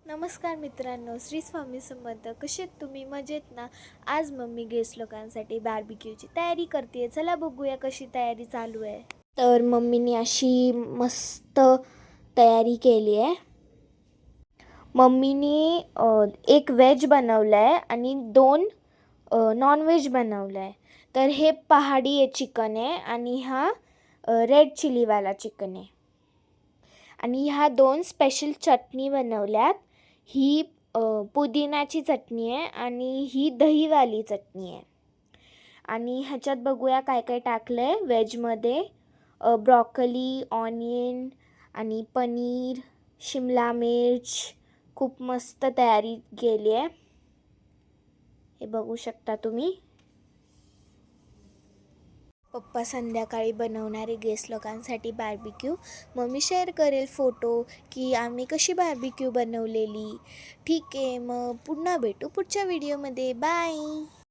नमस्कार मित्रांनो, श्री स्वामी समर्थ. कसे आहेत तुम्ही? मजेत ना? आज मम्मी गेस्ट लोकांसाठी बार्बिक्यूची तयारी करते. चला बघूया कशी तयारी चालू आहे. तर मम्मीने अशी मस्त तयारी केली आहे. मम्मीने एक व्हेज बनवलं आहे आणि 2 नॉनव्हेज बनवलं आहे. तर हे पहाडी चिकन आहे आणि हा रेड चिलीवाला चिकन आहे. आणि ह्या 2 स्पेशल चटणी बनवल्यात. ही पुदिनाची चटणी आहे आणि ही दहीवाली चटणी आहे. आणि ह्याच्यात बघूया काय काय टाकलं आहे. व्हेजमध्ये ब्रॉकली, ऑनियन आणि पनीर, शिमला मिर्च. खूप मस्त तयारी केली आहे. हे बघू शकता तुम्ही. पप्पा संध्याकाळी बनवणारे गेस्ट लोकांसाठी बार्बिक्यू. मम्मी शेअर करेल फोटो की आम्ही कशी बार्बिक्यू बनवलेली. ठीक आहे, मग पुन्हा भेटू पुढच्या व्हिडिओमध्ये. बाय.